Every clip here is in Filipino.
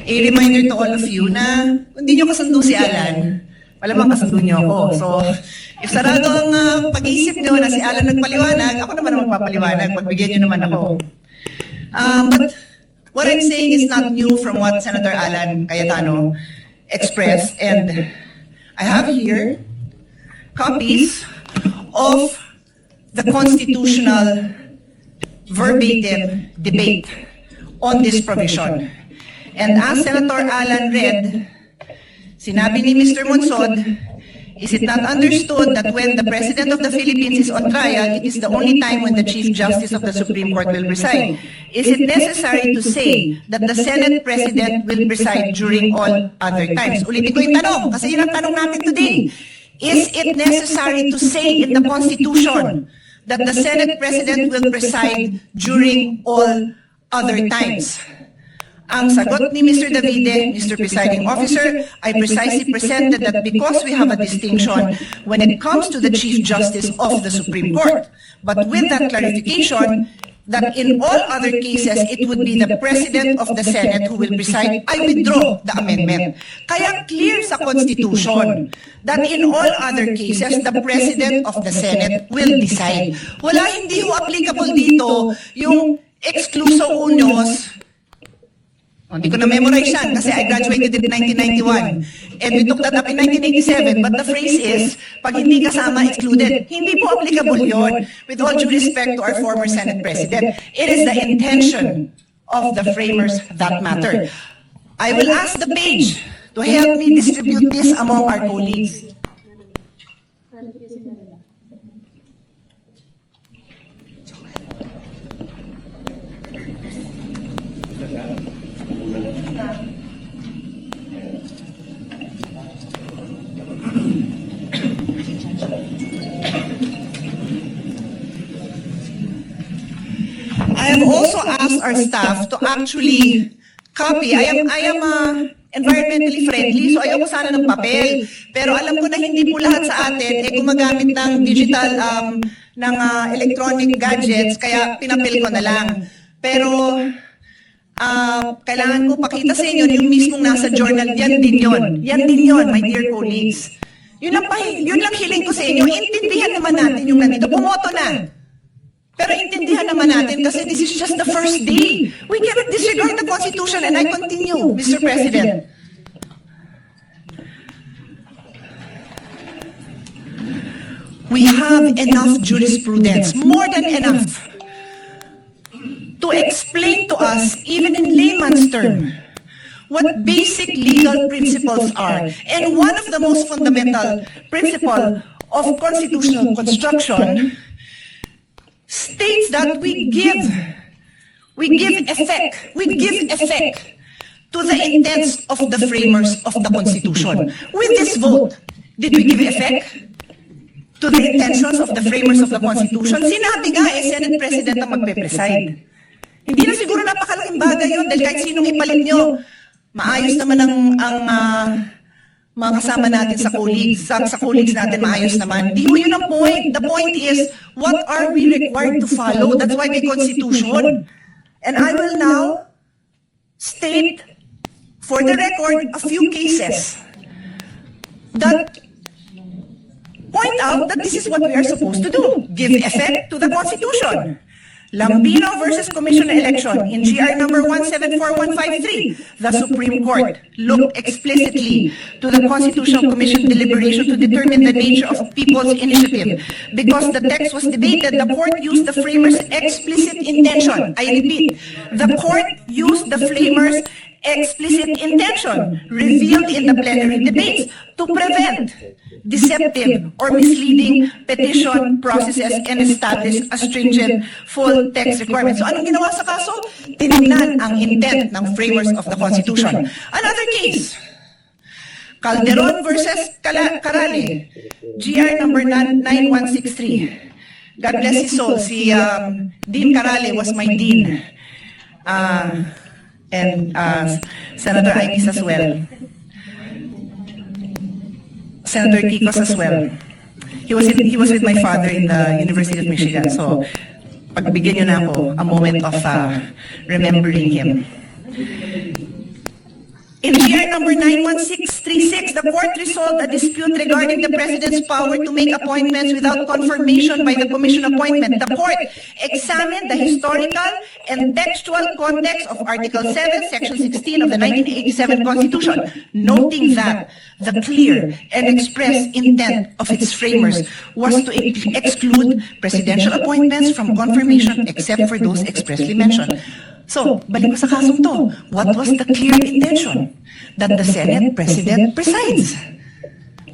a reminder to all of you na kung hindi nyo kasundo si Alan, malamang kasundo nyo ako. So, if sarado ang pag-iisip nyo na si Alan nagpaliwanag, ako naman ang magpapaliwanag, pagbigyan nyo naman ako. But what I'm saying is not new from what Senator Alan Cayetano expressed, and I have here copies of the constitutional verbatim debate on this provision. And as Senator Alan read, sinabi ni Mr. Monsod, is it not understood that when the President of the Philippines is on trial, it is the only time when the Chief Justice of the Supreme Court will preside? Is it necessary to say that the Senate President will preside during all other times? Ulitin ko yung tanong, kasi yun ang tanong natin today. Is it necessary to say in the Constitution that the Senate President will preside during all other times? Ang sagot ni Mr. Davide, Mr. Presiding Officer, I precisely presented that because we have a distinction when it comes to the Chief Justice of the Supreme Court. But with that clarification, that in all other cases, it would be the President of the Senate who will preside, I withdraw the amendment. Kaya clear sa Constitution that in all other cases, the President of the Senate will decide. Wala, hindi ho applicable dito yung excluso unios. Hindi ko na-memorize yan kasi I graduated in 1991 and we took that up in 1987, but the phrase is, pag hindi kasama excluded, hindi po applicable yon with all due respect to our former Senate President. It is the intention of the framers that matter. I will ask the page to help me distribute this among our colleagues. I have also asked our staff to actually copy. I am environmentally friendly, so ayoko sana ng papel. Pero alam ko na hindi po lahat sa atin gumagamit ng digital, ng electronic gadgets, kaya pinapil ko na lang. Pero kailangan ko pakita sa inyo yung mismong nasa journal. Yan din yon. Yan din yon, my dear colleagues. Yun lang hiling ko sa inyo. Intindihan naman natin yung nandito. Pumoto na. Pero intindihan naman natin kasi this is just the first day. We cannot disregard the Constitution, and I continue, Mr. President. We have enough jurisprudence, more than enough, to explain to us, even in layman's term, what basic legal principles are. And one of the most fundamental principles of constitutional construction states that we give effect to the intents of the framers of the Constitution. With this vote, did we give effect to the intentions of the framers of the Constitution? Sinabi nga Senate President ang magpe-preside. Hindi na siguro napakalaking bagay yun dahil kahit sinong ipalit nyo, maayos naman ang mga kasama natin sa colleagues natin, maayos naman. Di mo yun ang point. The point is, what are we required to follow? That's why may Constitution. And I will now state, for the record, a few cases that point out that this is what we are supposed to do. Give effect to the Constitution. Lambino versus Commission Election in GR number 174153, the Supreme Court looked explicitly to the Constitutional Commission deliberation to determine the nature of people's initiative. Because the text was debated, the court used the framers' explicit intention. I repeat, the court used the framers' explicit intention revealed in the plenary debates to prevent deceptive or misleading petition processes and establish a stringent full text requirement. So anong ginawa sa kaso? Tinignan ang intent ng framers of the Constitution. Another case, Calderon versus Carale, GR number 9163. God bless his soul. Si Dean Carale was my dean. And Senator Ines as well. Senator Kikos as well. He was with my father in the University of Michigan. So, pagbigyan niyo na ako a moment of remembering him. In GR number 91636, the court resolved a dispute regarding the President's power to make appointments without confirmation by the Commission appointment. The court examined the historical and textual context of Article 7, Section 16 of the 1987 Constitution, noting that the clear and express intent of its framers was to exclude presidential appointments from confirmation except for those expressly mentioned. So, balik ko sa kasong to. What was the clear intention? That the Senate President presides.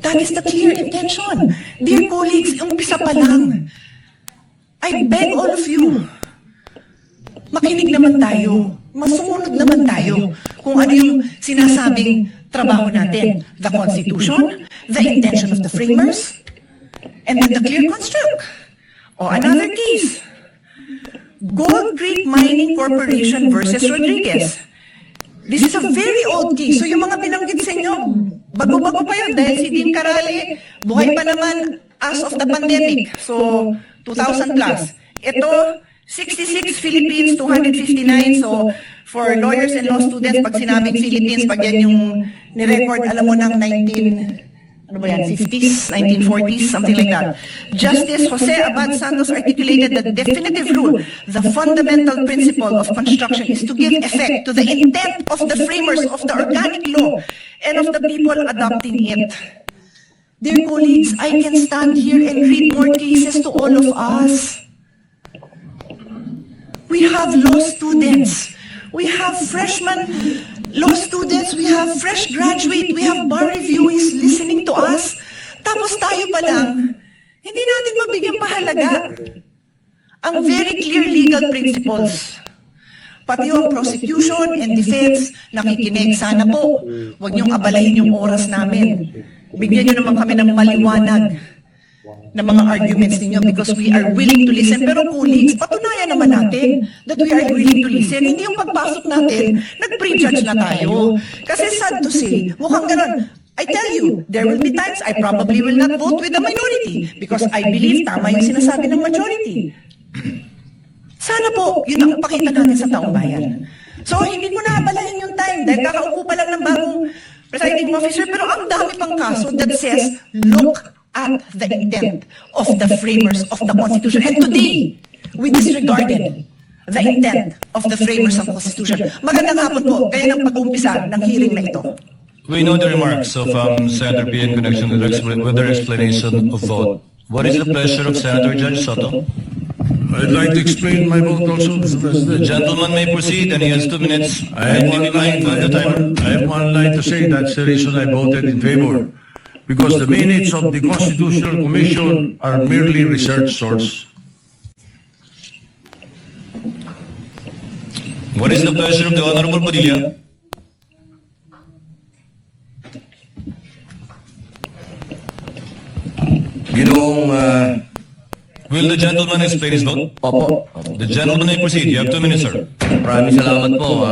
That is the clear intention. Dear colleagues, umpisa pa lang. I beg all of you, makinig naman tayo. Masumunod naman tayo kung ano yung sinasabing trabaho natin. The Constitution, the intention of the framers, and then the clear construct. O another case. Gold Creek Mining Corporation versus Rodriguez. This is a very old case. So yung mga binanggit sa inyo, bago-bago pa yun dahil si Dean Carale, buhay pa naman as of the pandemic. So, 2000 plus. Ito, 66 Philippines, 259. So, for lawyers and law students, pag sinabing Philippines, pag yan yung nirecord, alam mo ng 50s, 1940s, something like that. Justice Jose Abad Santos articulated the definitive rule. The fundamental principle of construction is to give effect to the intent of the framers of the organic law and of the people adopting it. Dear colleagues, I can stand here and read more cases to all of us. We have law students. We have freshman law students, we have fresh graduate, we have bar reviewees listening to us. Tapos tayo pa lang, hindi natin mabigyan pahalaga ang very clear legal principles. Pati yung prosecution and defense, nakikinig. Sana po, huwag niyong abalahin yung oras namin. Bigyan niyo naman kami ng maliwanag na mga arguments ninyo because we are willing to listen. Pero colleagues, patunayan naman natin that we are willing to listen. Hindi yung pagpasok natin, nag-prejudge na tayo. Kasi sad to say, mukhang ganun. I tell you, there will be times I probably will not vote with the minority because I believe tama yung sinasabi ng majority. Sana po, yun ang pakita natin sa taong bayan. So, hindi mo na abalahin yung time dahil kakaupo pa lang ng bagong presiding officer, pero ang dami pang kaso that says, look at the intent of the framers of the Constitution. And today, we disregarded the intent of the framers of the Constitution. Magandang hapon po, kaya nang pag-umpisa ng hearing na ito. We know the remarks of Senator P in connection with their explanation of vote. What is the pleasure of Senator Judge Soto? I'd like to explain my vote also, Mr. The President. gentleman may proceed and he has 2 minutes. I have one line to say. That's the reason I voted in favor. Because the minutes of the Constitutional Commission are merely research source. What is the pleasure of the Honorable Padilla? Ginoong, Will the gentleman explain his vote? opo, The gentleman may proceed. You have 2 minutes, sir. maraming salamat po,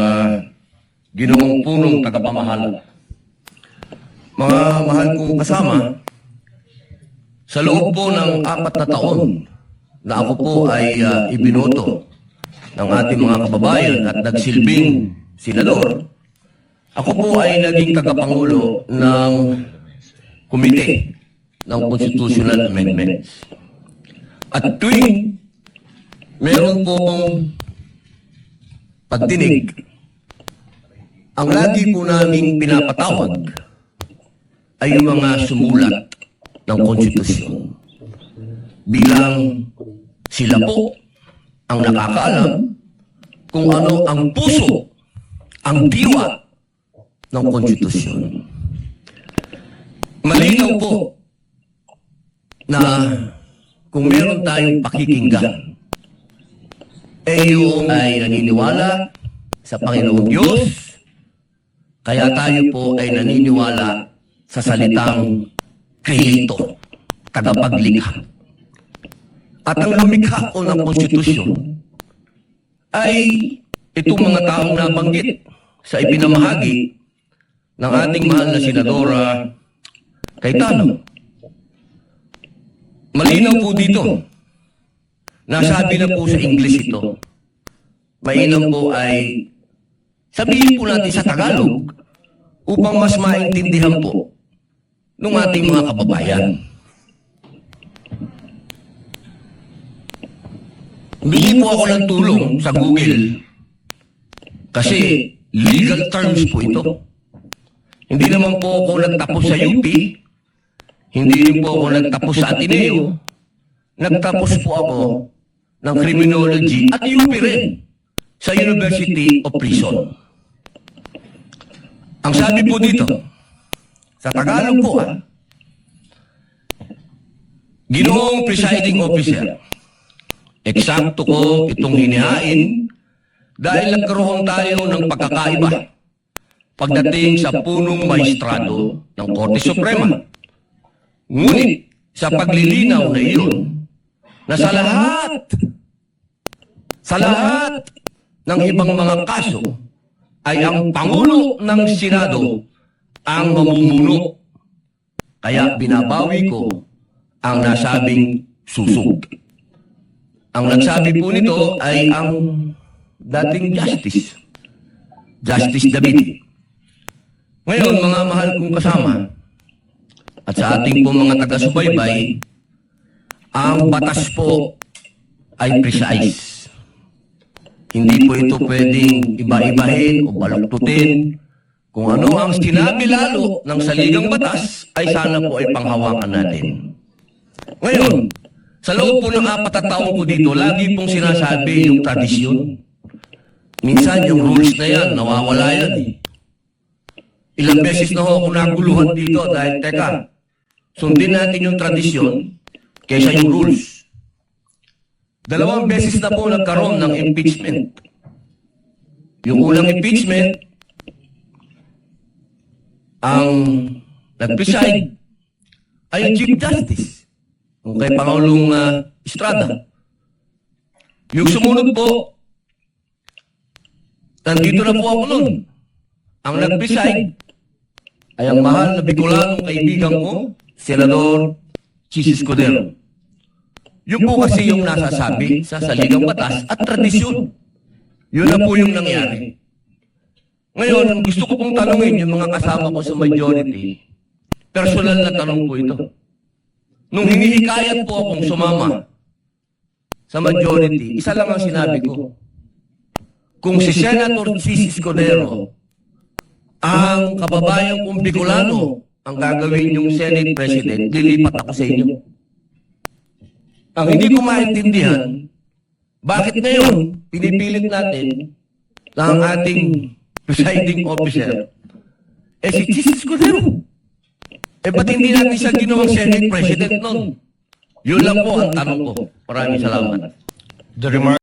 Ginoong punong tagapamahala. Mga mahal kong kasama, sa loob po ng 4 na taon na ako po ay ibinoto ng ating mga kababayan at nagsilbing senador, ako po ay naging tagapangulo ng komite ng Constitutional Amendments. At tuwing meron pong pagdinig, ang lagi po naming pinapatawag ay yung mga sumulat ng konstitusyon. Bilang sila po ang nakakaalam kung ano ang puso, ang diwa ng konstitusyon. Malinaw po na kung meron tayong pakikinggan, yung ay naniniwala sa Panginoong Diyos, kaya tayo po ay naniniwala sa salitang Creator, tagapaglikha. At ang lumikha po ng konstitusyon ay itong mga taong nabanggit sa ipinamahagi ng ating mahal na Senadora Cayetano. Malinaw po dito. Nasabi na po sa English ito. Mainam po ay sabihin po natin sa Tagalog upang mas maintindihan po ng ating mga kababayan. Bili po ako ng tulong sa Google kasi legal terms po ito. Hindi naman po ako nagtapos sa UP, hindi rin po ako nagtapos sa Ateneo, nagtapos po ako ng criminology at UP rin sa University of Prison. Ang sabi po dito, sa Tagalog po Ginoong Presiding Officer, eksakto ko itong hinihain dahil nagkaroon tayo ng pagkakaiba pagdating sa punong maestrado ng Korte Suprema. Ngunit sa paglilinaw na iyon, na sa lahat ng ibang mga kaso ay ang Pangulo ng Senado ang mamumuno. Kaya binabawi ko ang nasabing susog. Ang nagsabi po nito ay ang dating Justice David. Ngayon, mga mahal kong kasama, at sa ating po mga taga-subaybay, ang batas po ay precise. Hindi po ito pwedeng iba-ibahin o baluktutin. Kung ano ang sinabi lalo ng saligang batas, ay sana po ay panghawakan natin. Ngayon, sa loob po ng 4 na taon ko dito, lagi pong sinasabi yung tradisyon. Minsan yung rules na yan, nawawala yan eh. Ilang beses na ako naguluhan dito dahil, teka, sundin natin yung tradisyon kaysa yung rules. 2 beses na po nagkaroon ng impeachment. Yung unang impeachment, ang nag-preside ay yung Chief Justice, yung kay Pangulong Estrada. Yung sumunod po, nandito na po ako nun. Ang nag-preside ay ang mahal na Bicolanong kaibigan ko, Senador Chis Escudero. Yun po kasi yung nasasabi sa saligang batas at tradisyon. Yun na po yung nangyari. Ngayon, gusto ko pong tanungin yung mga kasama ko sa majority. Personal na tanong po ito. Nung hinihikayat po akong sumama sa majority, isa lang ang sinabi ko. Kung si Senator Chis Escudero, ang kababayan kong Bicolano, ang gagawin yung Senate President, lilipat ako sa inyo. Ang hindi ko maintindihan, bakit ngayon pinipilit natin na ang ating presiding officer si Chis Escudero? Ba't hindi natin siya ginawang Senate President nun? Yun lang po ang tanong ko. Maraming salamat. The remark